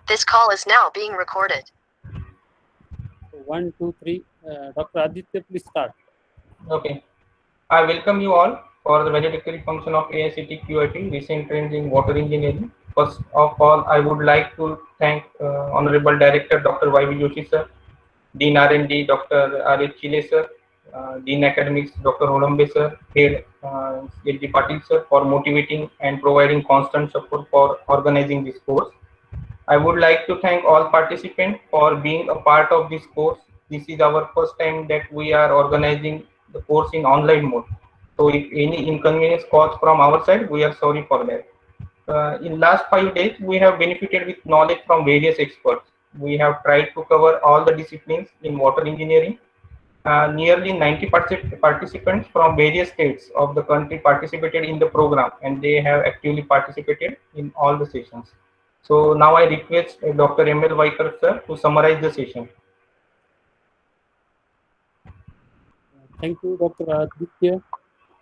This call is now being recorded. So 1, 2, 3. Dr. Aditya, please start. Okay. I welcome you all for the valedictory function of AICT QIP Recent Trends in Water Engineering. First of all, I would like to thank Honorable Director Dr. Y.V. Joshi sir, Dean R&D Dr. R.H. Chile sir, Dean Academics Dr. Holambe sir, Head H.G. Patil sir for motivating and providing constant support for organizing this course. I would like to thank all participants for being a part of this course. This is our first time that we are organizing the course in online mode. So if any inconvenience caused from our side, we are sorry for that. In last 5 days, we have benefited with knowledge from various experts. We have tried to cover all the disciplines in water engineering. Nearly 90 participants from various states of the country participated in the program, and they have actively participated in all the sessions. So now I request Dr. M.L. Vaikar sir to summarize the session. Thank you, Dr. Aditya.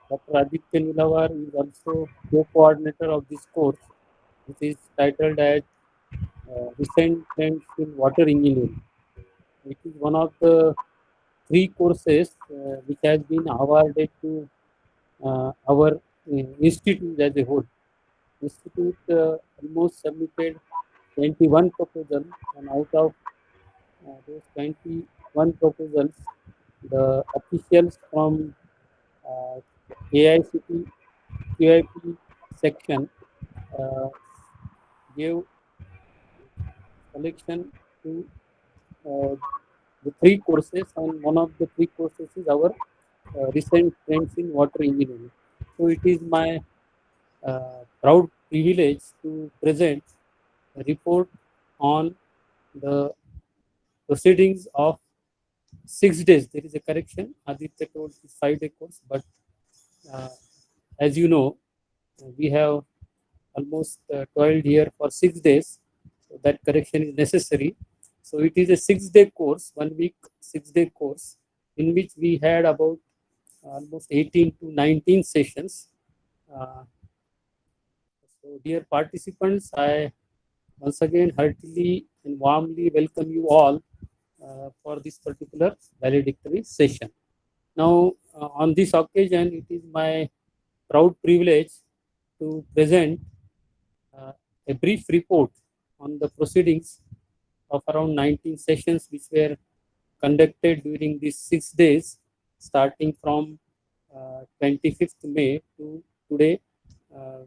Dr. Aditya Nilawar is also co-coordinator of this course, which is titled as Recent Trends in Water Engineering. It is one of the 3 courses which has been awarded to our institute as a whole. Institute almost submitted 21 proposals, and out of those 21 proposals, the officials from AICT QIP section gave selection to the 3 courses, and one of the 3 courses is our recent trends in water engineering. So it is my proud privilege to present a report on the proceedings of 6 days. There is a correction. Aditya told it's 5-day course, but as you know, we have almost toiled here for 6 days. So that correction is necessary. So it is a 6-day course, 1 week, 6-day course, in which we had about almost 18 to 19 sessions. So dear participants, I once again heartily and warmly welcome you all for this particular valedictory session. Now, on this occasion, it is my proud privilege to present a brief report on the proceedings of around 19 sessions which were conducted during these 6 days, starting from 25th May to today.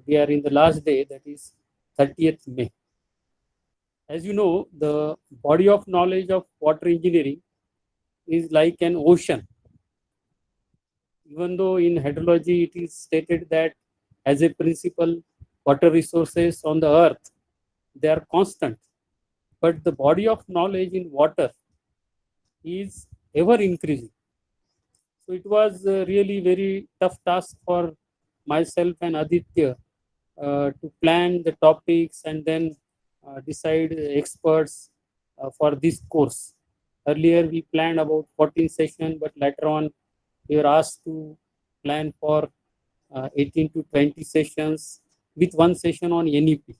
We are in the last day, that is 30th May. As you know, the body of knowledge of water engineering is like an ocean. Even though in hydrology it is stated that as a principle, water resources on the earth, they are constant. But the body of knowledge in water is ever increasing. So it was really very tough task for myself and Aditya to plan the topics and then decide experts for this course. Earlier we planned about 14 sessions, but later on we were asked to plan for 18 to 20 sessions with 1 session on NEP.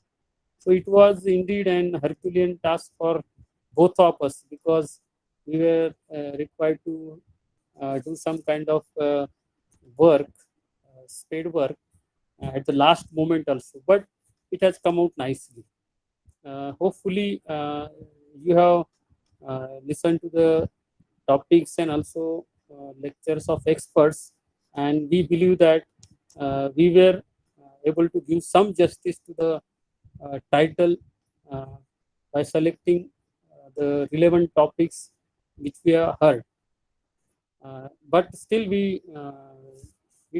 So it was indeed an Herculean task for both of us, because we were required to do some kind of work, spade work at the last moment also. But it has come out nicely. Hopefully, you have listened to the topics and also lectures of experts, and we believe that we were able to give some justice to the title by selecting the relevant topics which we have heard. But still, we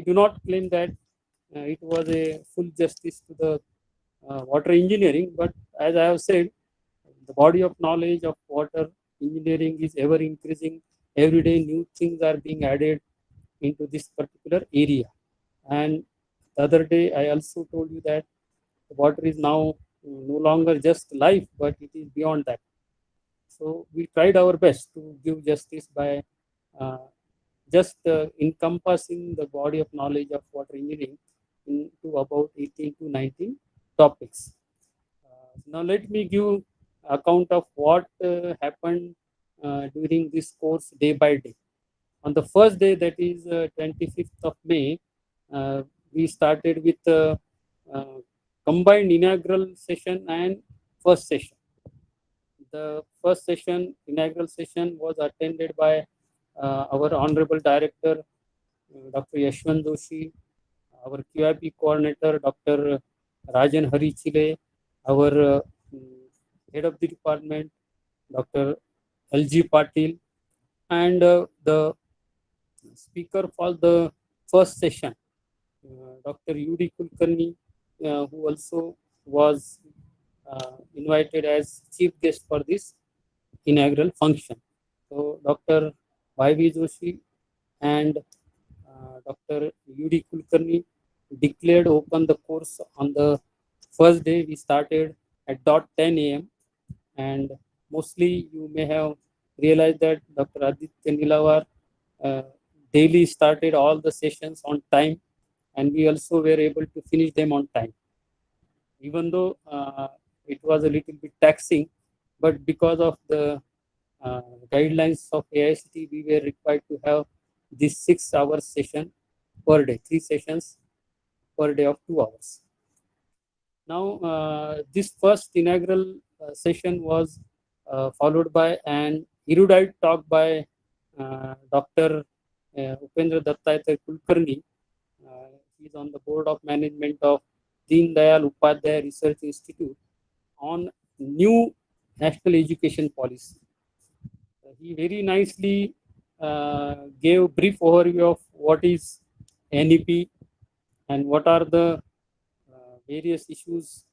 do not claim that it was a full justice to the water engineering. But as I have said, the body of knowledge of water engineering is ever increasing. Every day, new things are being added into this particular area. And the other day, I also told you that water is now no longer just life, but it is beyond that. So we tried our best to give justice by just encompassing the body of knowledge of water engineering into about 18 to 19 topics. Now let me give account of what happened during this course day by day. On the first day, that is 25th of May, we started with uh, combined inaugural session and first session. The first session, inaugural session, was attended by our Honorable Director, Dr. Yashwant Doshi, our QIP coordinator, Dr. Rajan Harichile, our head of the department, Dr. LG Patil, and the speaker for the first session, Dr. UD Kulkarni, who also was invited as chief guest for this inaugural function. So Dr. Y.V. Joshi and Dr. UD Kulkarni declared open the course on the first day. We started at 10 a.m. and mostly you may have realized that Dr. Aditya Nilawar daily started all the sessions on time, and we also were able to finish them on time. Even though it was a little bit taxing, but because of the guidelines of AICT, we were required to have this 6-hour session per day, 3 sessions per day of 2 hours. Now, this first inaugural session was followed by an erudite talk by Dr. Upendra Dattayatay Kulkarni. He is on the board of management of Deen Dayal Upadhyay Research Institute on new national education policy. He very nicely gave a brief overview of what is NEP and what are the various issues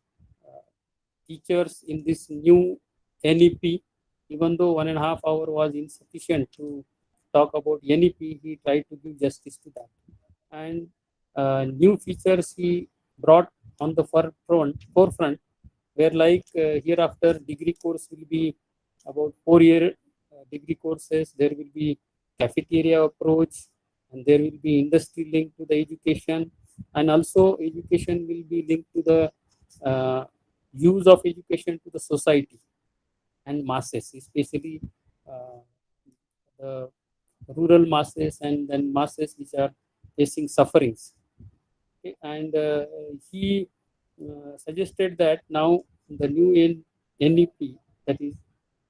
features in this new NEP. Even though 1.5 hours was insufficient to talk about NEP, he tried to give justice to that. And new features he brought on the forefront where like hereafter degree course will be about 4-year degree courses. There will be cafeteria approach, and there will be industry linked to the education, and also education will be linked to the use of education to the society and masses, especially the rural masses and then masses which are facing sufferings. Okay. And he suggested that now the new NEP, that is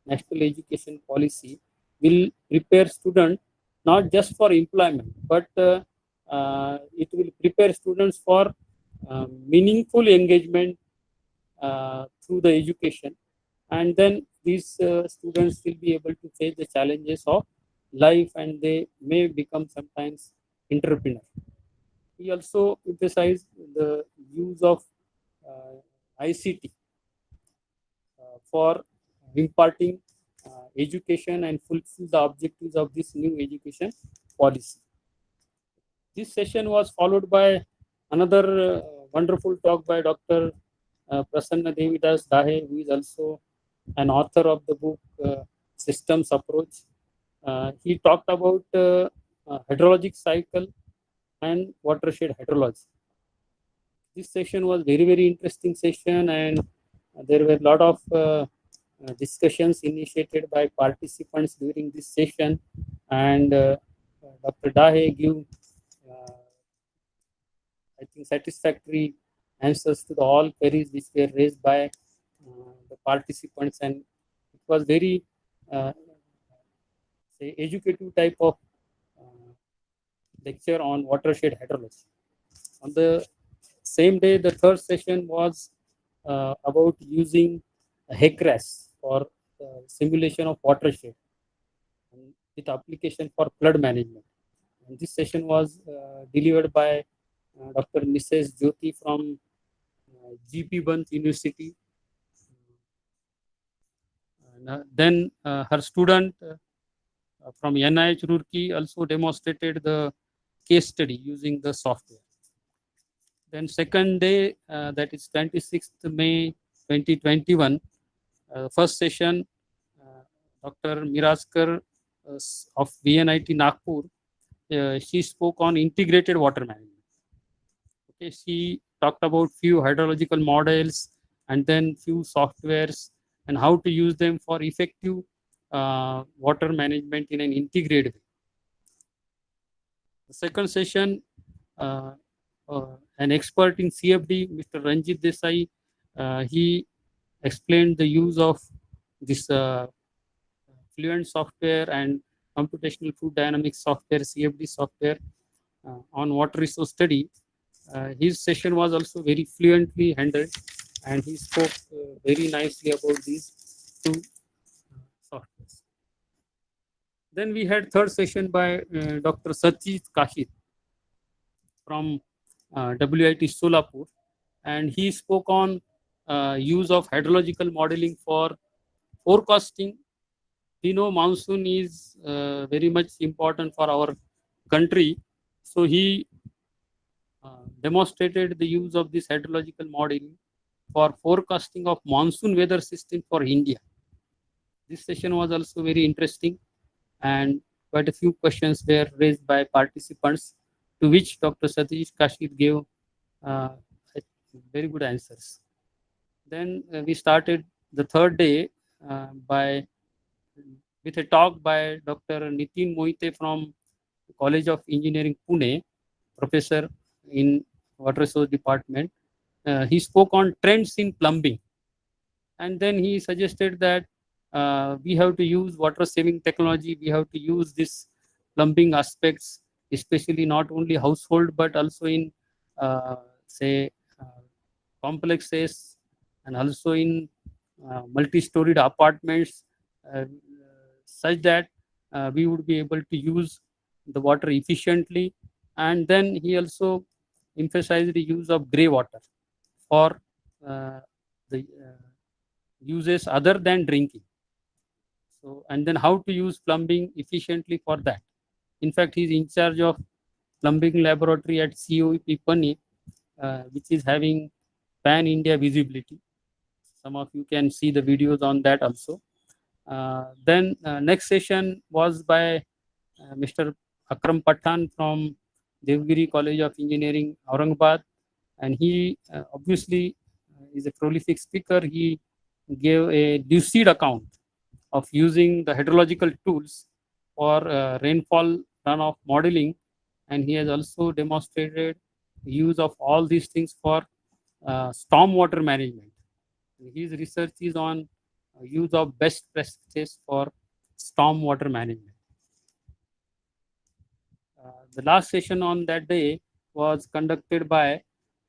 National Education Policy, will prepare students not just for employment, but it will prepare students for meaningful engagement through the education, and then these students will be able to face the challenges of life, and they may become sometimes entrepreneur. He also emphasized the use of ICT for imparting education and fulfill the objectives of this new education policy. This session was followed by another wonderful talk by Dr. Prasanna Devidas Dahe, who is also an author of the book Systems Approach. He talked about hydrologic cycle and watershed hydrology. This session was very interesting session, and there were a lot of discussions initiated by participants during this session, and Dr. Dahe gave I think satisfactory answers to all queries which were raised by the participants, and it was very say educative type of lecture on watershed hydrology. On the same day, the third session was about using HECRAS for simulation of watershed with application for flood management. And this session was delivered by Dr. Mrs. Jyoti from GP Bant University. Then her student from NIH Roorkee also demonstrated the case study using the software. Then second day, that is 26th May 2021, first session, Dr. Miraskar of VNIT Nagpur, she spoke on integrated water management. Okay, she talked about few hydrological models and then few softwares and how to use them for effective water management in an integrated way. The second session, an expert in CFD, Mr. Ranjit Desai, he explained the use of this Fluent software and computational fluid dynamics software, CFD software, on water resource study. His session was also very fluently handled, and he spoke very nicely about these two softwares. Then we had third session by Dr. Satyajit Kashid from WIT Solapur, and he spoke on use of hydrological modeling for forecasting. We know monsoon is very much important for our country, so he demonstrated the use of this hydrological modeling for forecasting of monsoon weather system for India. This session was also very interesting, and quite a few questions were raised by participants, to which Dr. Satyajit Kashid gave very good answers. Then we started the third day with a talk by Dr. Nitin Moite from College of Engineering, Pune, professor in Water Resource Department. He spoke on trends in plumbing, and then he suggested that we have to use water saving technology. We have to use this plumbing aspects, especially not only household but also in say complexes and also in multi-storied apartments, such that we would be able to use the water efficiently. And then he also emphasized the use of grey water for the uses other than drinking. So, and then how to use plumbing efficiently for that. In fact, he is in charge of plumbing laboratory at COEP Pani, which is having pan-India visibility. Some of you can see the videos on that also. Then next session was by Mr. Akram Pathan from Devgiri College of Engineering, Aurangabad, and he obviously is a prolific speaker. He gave a lucid account of using the hydrological tools for rainfall runoff modeling, and he has also demonstrated the use of all these things for stormwater management. His research is on use of best practices for stormwater management. The last session on that day was conducted by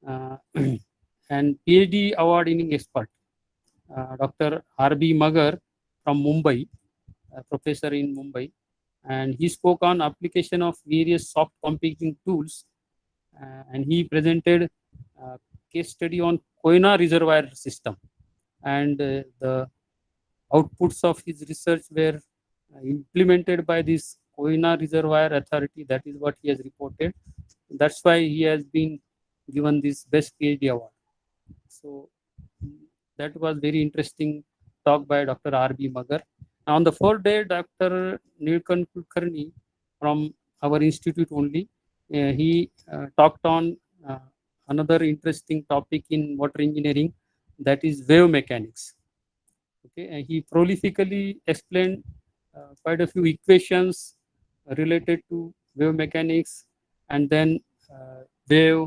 an PhD award-winning expert, Dr. R.B. Magar from Mumbai, a professor in Mumbai, and he spoke on application of various soft computing tools, and he presented a case study on Koyna reservoir system, and the outputs of his research were implemented by this Koyna Reservoir Authority. That is what he has reported. That's why he has been given this Best PhD Award. So that was very interesting talk by Dr. R.B. Magar. On the fourth day, Dr. Nilkant Kulkarni from our institute only, he talked on another interesting topic in water engineering, that is wave mechanics. Okay, and he prolifically explained quite a few equations related to wave mechanics, and then wave,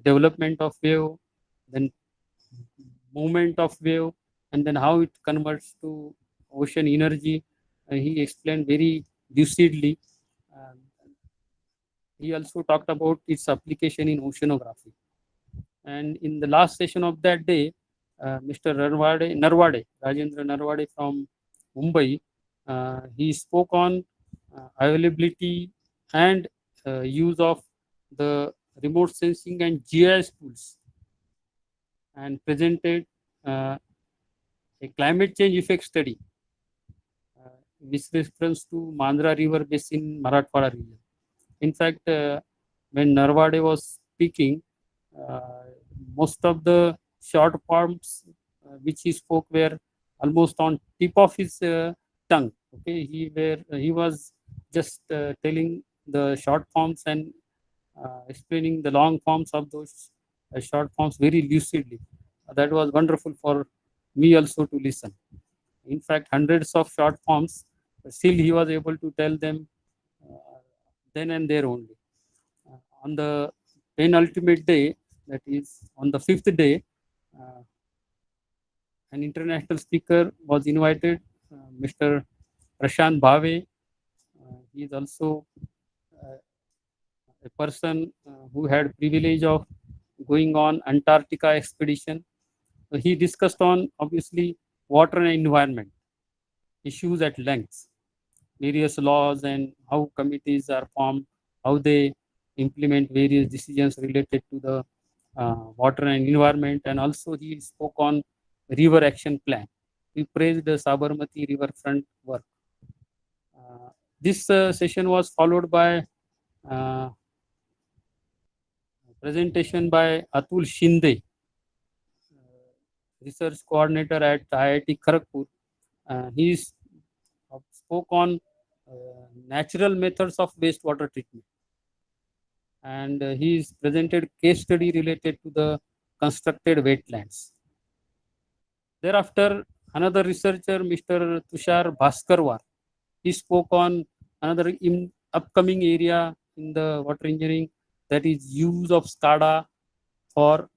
development of wave, then movement of wave, and then how it converts to ocean energy. He explained very lucidly. He also talked about its application in oceanography. And in the last session of that day, Mr. Narwade, Rajendra Narwade from Mumbai, he spoke on availability and use of the remote sensing and GIS tools, and presented a climate change effect study with reference to Mandra River Basin, Marathwada region. In fact, when Narwade was speaking, most of the short forms which he spoke were almost on tip of his tongue. Okay, he was just telling the short forms and explaining the long forms of those short forms very lucidly. That was wonderful for me also to listen. In fact, hundreds of short forms, still he was able to tell them then and there only. On the penultimate day, that is on the fifth day, an international speaker was invited, Mr. Prashant Bhave. He is also a person who had privilege of going on Antarctica expedition. So he discussed on obviously water and environment issues at length, various laws and how committees are formed, how they implement various decisions related to the water and environment, and also he spoke on river action plan. He praised the Sabarmati riverfront work. This session was followed by uh, presentation by Atul Shinde, research coordinator at IIT Kharagpur. He spoke on natural methods of wastewater treatment, and he presented case study related to the constructed wetlands. Thereafter, another researcher, Mr. Tushar Bhaskarwar, he spoke on another upcoming area in the water engineering, that is use of SCADA for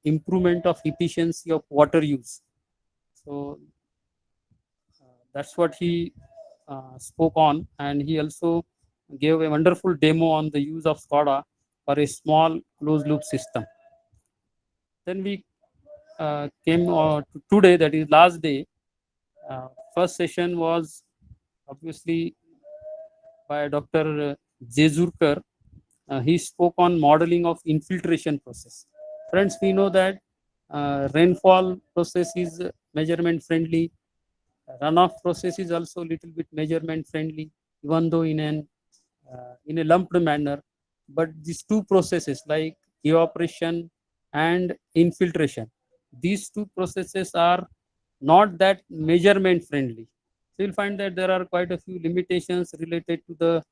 improvement of efficiency of water use. So that's what he spoke on, and he also gave a wonderful demo on the use of SCADA for a small closed loop system. Then we came to today, that is last day. First session was obviously by Dr. Jezurkar. He spoke on modeling of infiltration process. Friends, we know that rainfall process is measurement friendly. Runoff process is also a little bit measurement friendly, even though in a lumped manner. But these two processes like evaporation and infiltration, these two processes are not that measurement friendly. So you'll find that there are quite a few limitations related to the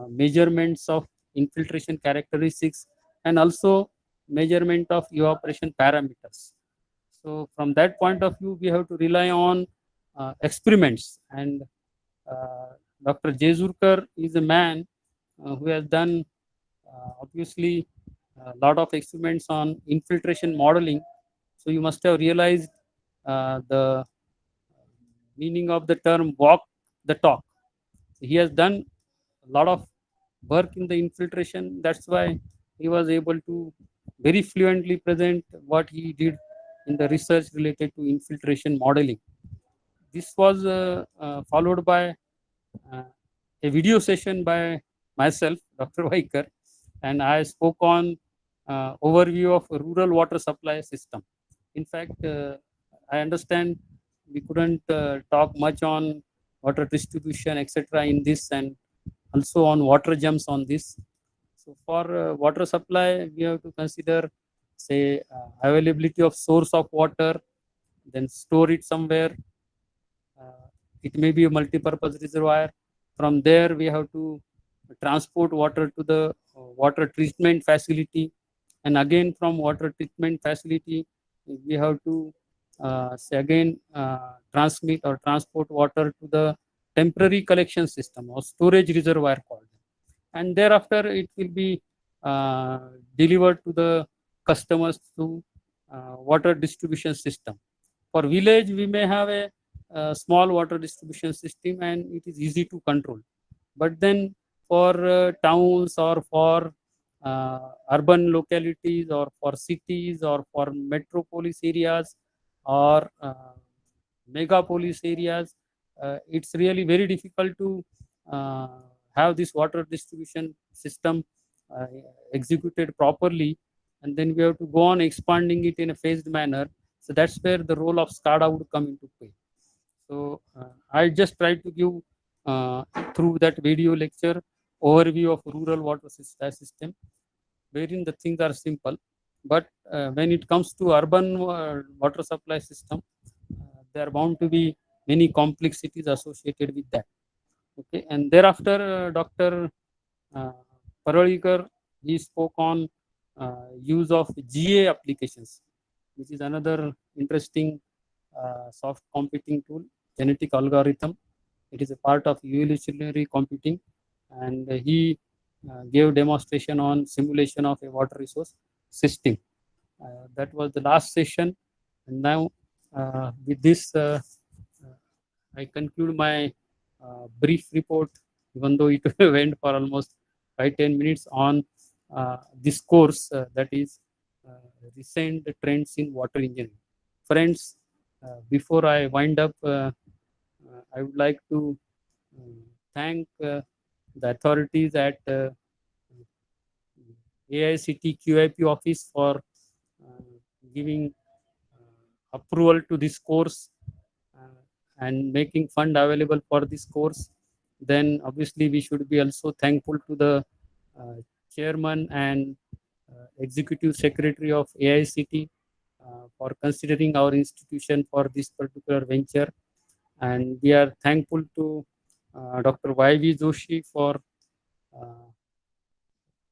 measurements of infiltration characteristics and also measurement of evaporation parameters. So from that point of view, we have to rely on experiments, and Dr. Jezurkar is a man who has done obviously a lot of experiments on infiltration modeling. So you must have realized the meaning of the term walk the talk. He has done a lot of work in the infiltration. That's why he was able to very fluently present what he did in the research related to infiltration modeling. This was followed by a video session by myself, Dr. Vaikar, and I spoke on overview of rural water supply system. In fact, I understand we couldn't talk much on water distribution, etc. in this, and also on water jumps on this. So for water supply, we have to consider, say, availability of source of water, then store it somewhere. It may be a multi-purpose reservoir. From there, we have to transport water to the water treatment facility, and again from water treatment facility, we have to say again transmit or transport water to the temporary collection system or storage reservoir called, and thereafter it will be delivered to the customers through water distribution system. For village, we may have a small water distribution system and it is easy to control. But then for towns or for urban localities or for cities or for metropolis areas or megapolis areas, it's really very difficult to uh, have this water distribution system uh, executed properly, and then we have to go on expanding it in a phased manner. So that's where the role of SCADA would come into play. So I just tried to give through that video lecture overview of rural water system, wherein the things are simple. But when it comes to urban water supply system, there are bound to be many complexities associated with that. Okay, and thereafter, Dr. Parvalikar, he spoke on use of GA applications, which is another interesting soft computing tool, genetic algorithm. It is a part of evolutionary computing, and he gave demonstration on simulation of a water resource system. That was the last session, and now with this, I conclude my brief report, even though it went for almost 5-10 minutes on this course that is recent trends in water engineering. Friends, before I wind up, I would like to thank the authorities at AICT QIP office for giving approval to this course and making fund available for this course. Then obviously we should be also thankful to the chairman and executive secretary of AICT for considering our institution for this particular venture. And we are thankful to Dr. Y.V. Joshi for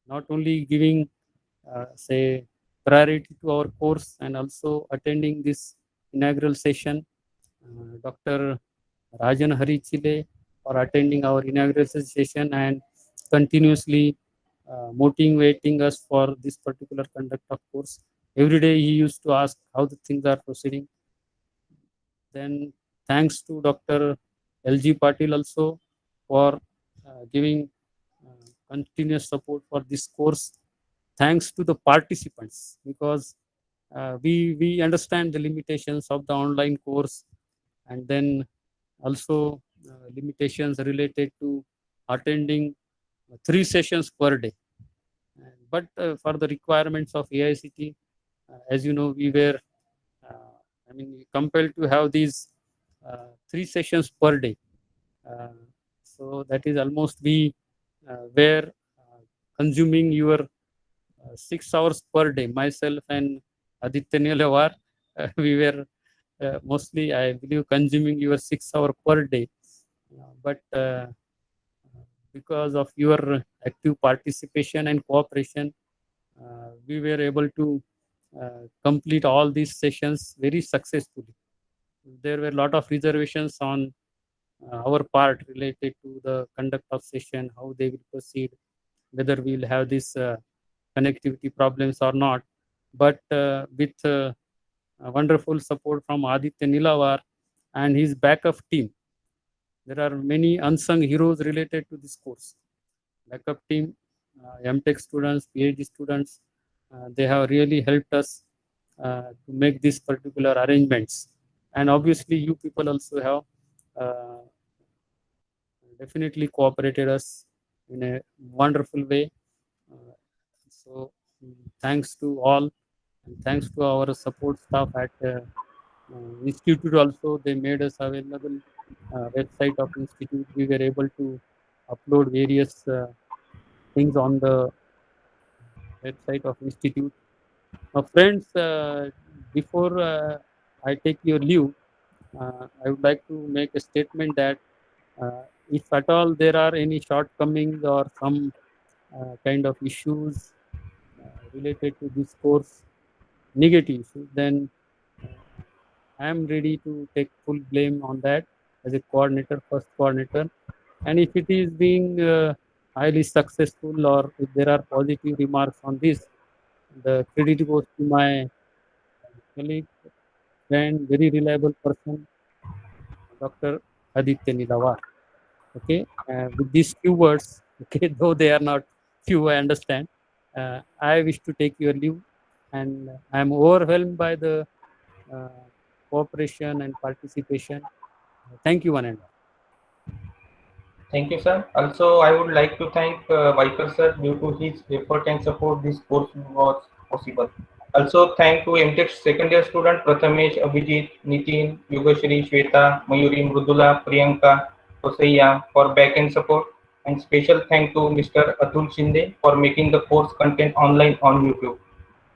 not only giving, say, priority to our course and also attending this inaugural session. Dr. Rajan Harichile for attending our inaugural session and continuously motivating us for this particular conduct of course. Every day he used to ask how the things are proceeding. Then thanks to Dr. L.G. Patil also for giving continuous support for this course. Thanks to the participants, because we understand the limitations of the online course, and then also limitations related to attending 3 sessions per day. But for the requirements of AICT, as you know, we were compelled to have these 3 sessions per day. So that is almost we were consuming your 6 hours per day. Myself and Aditya Nilawar, we were mostly, I believe, consuming your 6 hours per day. But because of your active participation and cooperation, we were able to complete all these sessions very successfully. There were a lot of reservations on our part related to the conduct of session, how they will proceed, whether we will have this connectivity problems or not. But with wonderful support from Aditya Nilawar and his backup team, there are many unsung heroes related to this course. Backup team, MTech students, PhD students, they have really helped us to make these particular arrangements. And obviously you people also have definitely cooperated us in a wonderful way. So thanks to all, and thanks to our support staff at institute also. They made us available website of institute. We were able to upload various things on the website of institute. Now friends, before I take your leave, I would like to make a statement that if at all there are any shortcomings or some kind of issues related to this course, negative issues, then I am ready to take full blame on that as a coordinator, first coordinator. And if it is being highly successful, or if there are positive remarks on this, the credit goes to my colleague, friend, very reliable person, Dr. Aditya Nilawar. Okay, with these few words, okay, though they are not few, I understand. I wish to take your leave, and I am overwhelmed by the cooperation and participation. Thank you, one and all. Thank you, sir. Also, I would like to thank Viper sir. Due to his effort and support, this course was possible. Also, thank to MTech second year student Prathamesh, Abhijit, Nitin, Yogashri, Shweta, Mayuri, Mrudula, Priyanka, Osaiya for back-end support. And special thank to Mr. Atul Shinde for making the course content online on YouTube.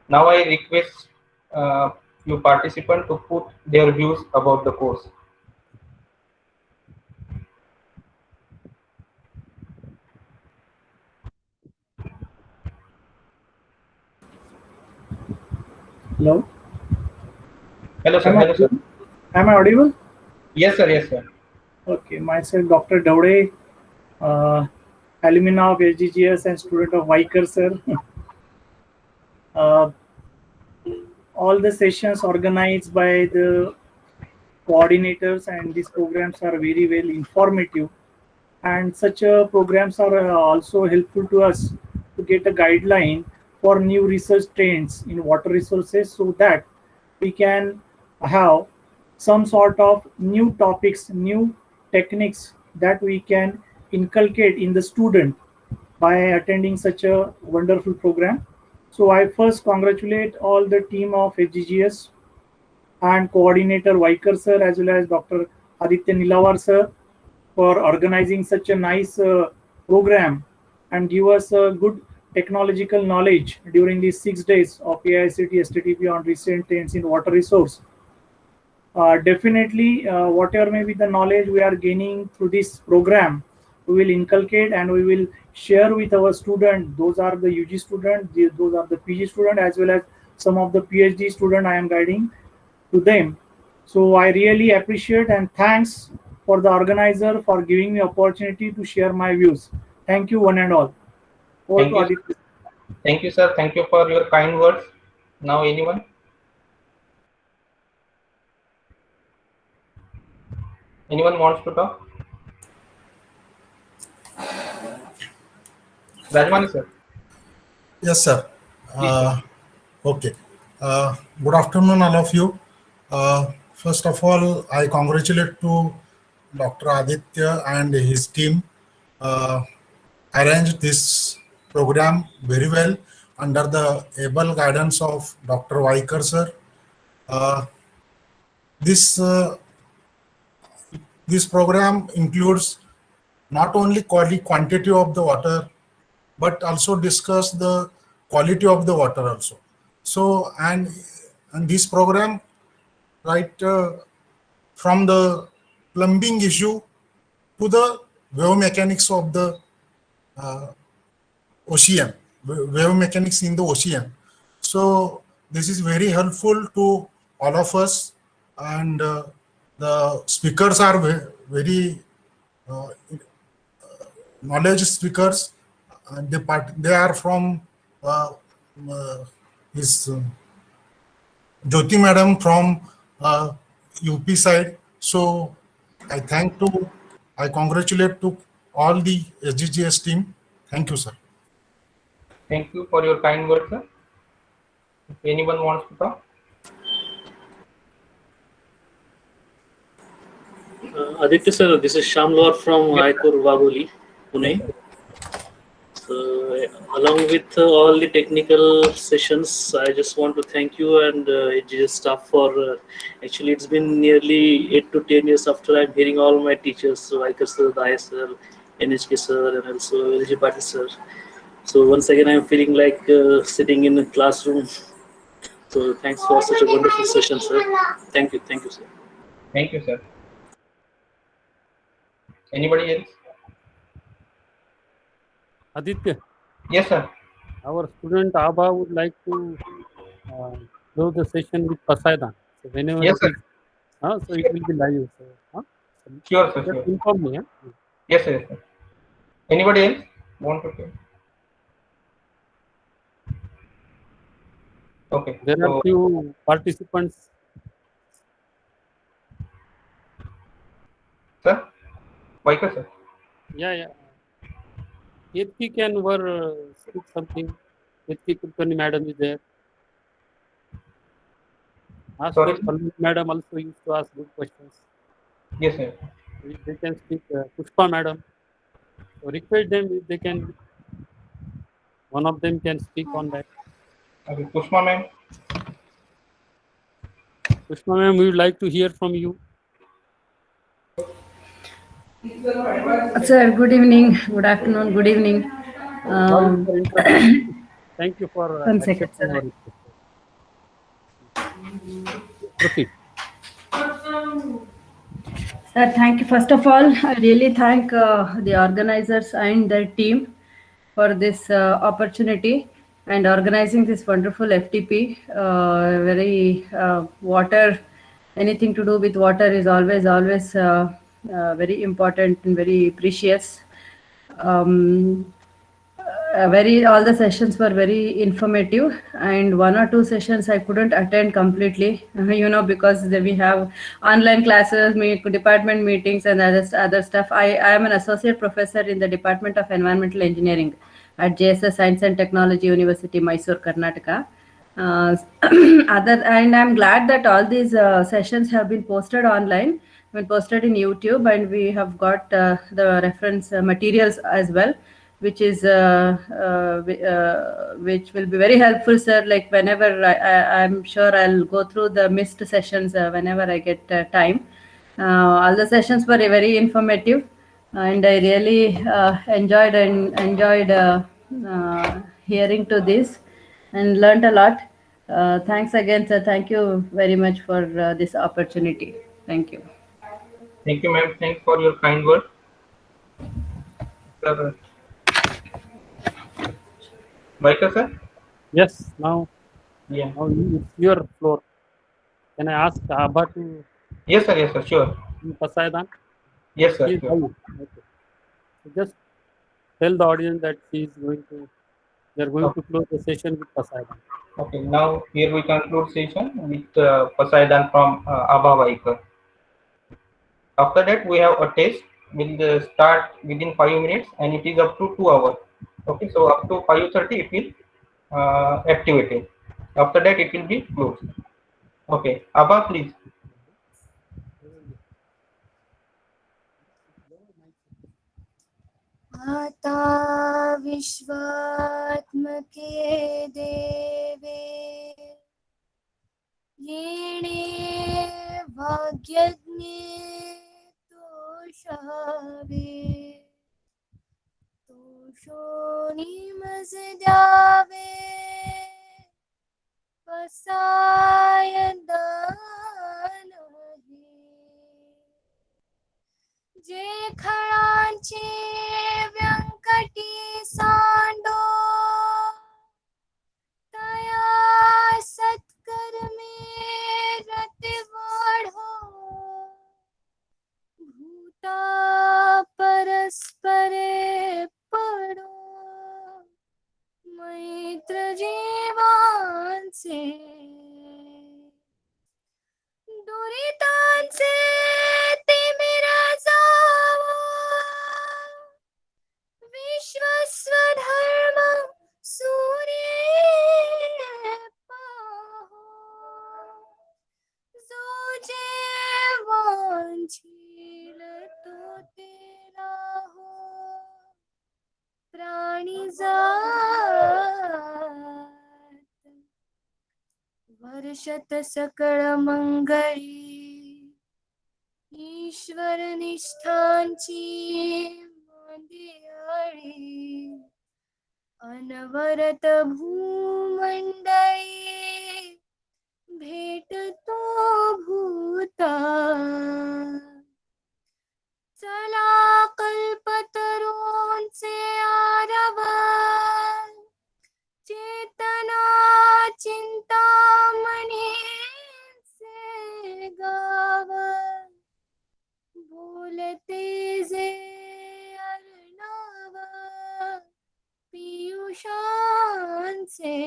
Now I request you participants to put their views about the course. Hello. Hello, sir. Hello, sir. Am I audible? Yes, sir. Yes, sir. Okay, myself, Dr. Daude, alumna of SDGS and student of Viker, sir. All the sessions organized by the coordinators and these programs are very well informative, and such programs are also helpful to us to get a guideline for new research trends in water resources, so that we can have some sort of new topics, new techniques that we can inculcate in the student by attending such a wonderful program. So I first congratulate all the team of HGGS and coordinator Vaikar sir as well as Dr. Aditya Nilawar sir for organizing such a nice program and give us a good technological knowledge during these 6 days of AICT STTP on recent trends in water resource. Definitely, whatever may be the knowledge we are gaining through this program, we will inculcate and we will share with our students. Those are the UG students, those are the PG students, as well as some of the PhD students I am guiding to them. So I really appreciate and thanks for the organizer for giving me opportunity to share my views. Thank you one and all. Over Thank to you. Aditya. Thank you, sir. Thank you for your kind words. Now, anyone? Anyone wants to talk? Rajmani, sir. Yes, sir. Okay. Good afternoon, all of you. First of all, I congratulate to Dr. Aditya and his team. Arranged this program very well under the able guidance of Dr. Vaikar, sir. This program includes not only quantity of the water, but also discuss the quality of the water also. So, and this program, right, from the plumbing issue to the wave mechanics of the ocean, wave mechanics in the ocean. So this is very helpful to all of us, and the speakers are very knowledge speakers. And they are from his Jyoti madam from UP side. So I congratulate to all the SDGS team. Thank you, sir. Thank you for your kind words, sir. If anyone wants to talk? Aditya sir, this is Shamlor from Aikur Vagoli, Pune. So, along with all the technical sessions, I just want to thank you and HGS staff for actually it's been nearly 8 to 10 years after I'm hearing all my teachers, so Aikar sir, Daya sir, NHK sir, and also LG Patil sir. So once again, I'm feeling like sitting in a classroom. So thanks for such a wonderful session, sir. Thank you, sir. Thank you, sir. Anybody else? Aditya, Yes, sir. our student Abha would like to close the session with Pasaidan. So whenever Yes, it is, so it will be live. So, Sure, sir. just Sure. inform me. Yes, sir. Yes, sir. Anybody else want to say? Okay. There are few participants. Sir? Vaikar, sir. Yeah. Ketki can speak something. Ketki Kulkarni madam is there. Sorry, sir? Palvik madam also used to ask good questions. Yes, sir. If they can speak, Pushpa madam. So request them if they can. One of them can speak on that. Okay. Pushpa ma'am. Pushpa ma'am, we would like to hear from you. Sir, good evening, good afternoon, good evening. Thank you for One second, accepting our sir. request. Proceed. Sir, thank you. First of all, I really thank the organizers and their team for this opportunity and organizing this wonderful FTP, very water anything to do with water is always very important and very precious. Um, all the sessions were very informative, and one or two sessions I couldn't attend completely, because we have online classes, department meetings, and other stuff. I am an associate professor in the Department of Environmental Engineering at JSS Science and Technology University, Mysore, Karnataka. And I'm glad that all these sessions have been posted online, been posted in YouTube, and we have got the reference materials as well, which is which will be very helpful, sir. Like whenever I'm sure I'll go through the missed sessions whenever I get time. All the sessions were very informative, and I really enjoyed hearing to this and learned a lot. Thanks again, sir. Thank you very much for this opportunity. Thank you. Thank you, ma'am. Thanks for your kind word. Sir, Vaika, sir? Yes, now, Yeah. now it's your floor. Can I ask Abha to Yes, sir, sure. Pasaidan? Yes, sir, She is sure. live. Okay. So just tell the audience that they are going to close the session with Pasaidan. Okay, now here we conclude session with Pasaidan from Abha Vaika. After that, we have a test. Will start within 5 minutes, and it is up to 2 hours. Okay, so up to 5:30 it will activated. After that, it will be closed. Okay, Abha, please. माता विश्वात्मके देवे येणे भाग्यज्ञे तोषावे तोषोणीमज द्यावे पसाय दानहे जे खळांचे व्यंकटी सांडो तया सत्कर्मे रति वाढो भूता परस्परे पडो मैत्र जीवांचे दुरितांचे तिमिर जावो विश्वस्वधर्म सूर्ये पाहो जो जे वांछील तो तेरा हो प्राणी जात वर्षत सकळ मंगळी ईश्वर निष्ठांची मांदियाळी अनवरत भूमंडळी भेटतो भूता चला कल्पतरूंचे आरव चेतना चिंतामणीचे गाव बोलते जे अर्णव पियुषांचे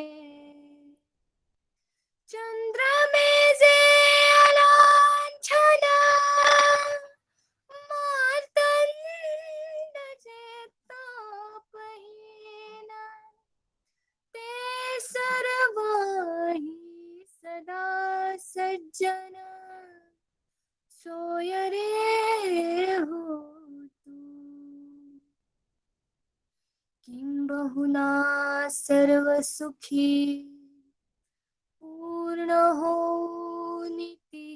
चंद्रमेजे अलांछन मार्तंड जे तापहीन ते सर्वही सदा सज्जन सोय रे हो तू किंबहुना सर्व सुखी पूर्ण हो नीती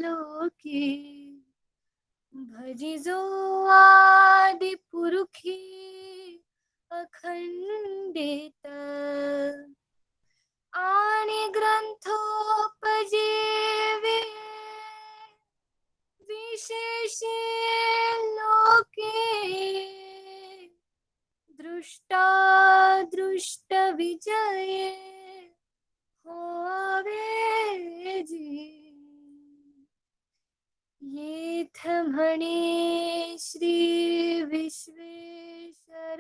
लोकी भजिजो आदि पुरुखी अखंडित आणि ग्रंथोपजीवे विशेषे लोके दृष्टा दृष्ट विजये होवे जी तीर्थमणि श्री विश्वेश्वराव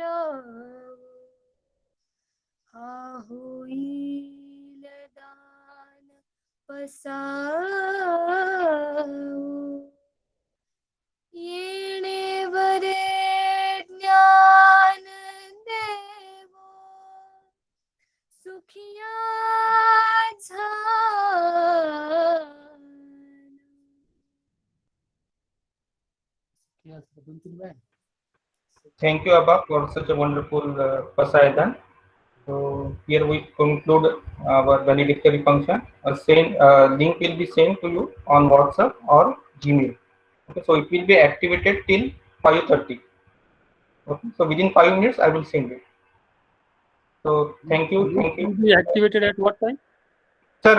होईल पसाव येणे बरे ज्ञान देवो सुखिया झान. Yes, दोन तीन वेळा. Thank you, Abba, for such a wonderful Pasaidan. So here we conclude our valedictory function. A link will be sent to you on WhatsApp or Gmail. Okay, so it will be activated till 5:30. Okay, so within 5 minutes I will send it. So thank you. It will be activated at what time? Sir,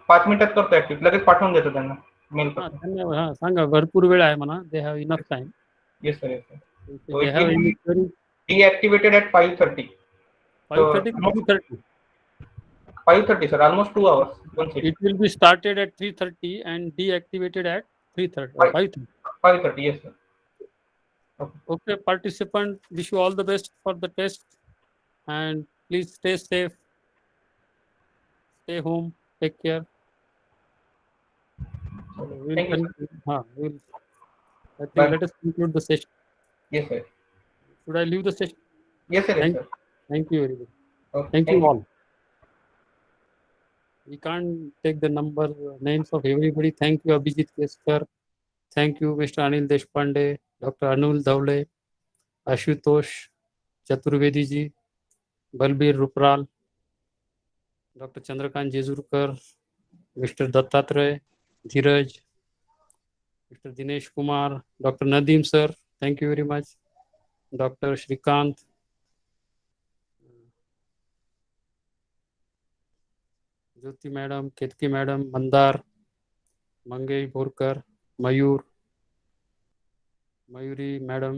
5 मिनिटात करतो active, लगेच पाठवून देतो त्यांना mail हा, करतो. धन्यवाद. हा, सांगा, भरपूर वेळ आहे म्हणा. They have enough time. Yes sir, yes sir. So They it have will very be deactivated at 5:30. 5:30 to 3:30. 5:30 sir, almost 2 hours. One second. It will be started at 3:30 and deactivated at 3:30. 5:30. 5:30, yes sir. Okay, participant, wish you all the best for the test and please stay safe. Stay home, take care. We'll Thank you, sir. I think Bye. let us conclude the session. Yes sir. Should I leave the session? Yes sir, yes Thank, sir. thank you very much. Okay, Thank you all. We can't take the names of everybody. Thank you, Abhijit Keskar. Thank you, Mr. Anil Deshpande, Dr. Anul Dhaule, Ashutosh Chaturvedi ji, Balbir Rupral, Dr. Chandrakant Jezurkar, Mr. Dattatray, Dheeraj, Mr. Dinesh Kumar, Dr. Nadeem sir, thank you very much, Dr. Shrikant, Jyoti madam, Ketki madam, Mandar, Mangesh Borkar, Mayur, Mayuri madam,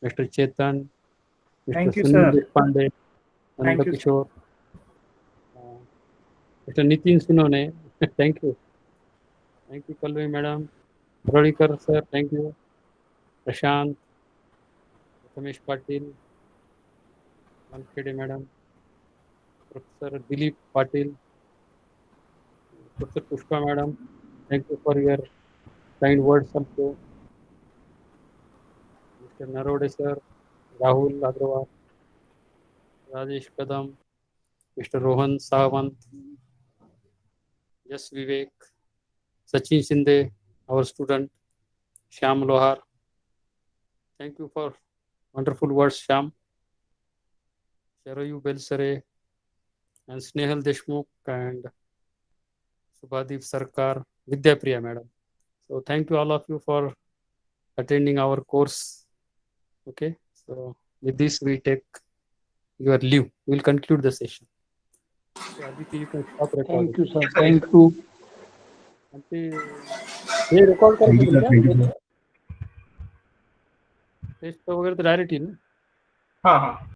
Mr. Chetan, Mr. Thank you, Sunil sir. Deshpande, Thank Ananda you, sir. Kishore, Mr. Nitin Sunone, thank you. Thank you, Kalvi madam, Brodikar sir, thank you. Prashant, Ramesh Patil, Mankhede madam, Professor Dilip Patil, Professor Pushpa madam, thank you for your kind words also. Mr. Narode sir, Rahul Agrawal, Rajesh Kadam, Mr. Rohan Sawant, Jas Vivek, Sachin Shinde, our student, Shyam Lohar. Thank you for wonderful words, Shyam. Sharayu Belsare and Snehal Deshmukh and Subhadeep Sarkar, Vidya Priya madam. So thank you all of you for attending our course. Okay, so with this we take your leave. We'll conclude the session. So Aditi, you can stop recording. Thank you, sir. Thank you. हे record Thank you, sir. Thank you, sir. Test वगैरे तर direct येईल ना. हाँ हाँ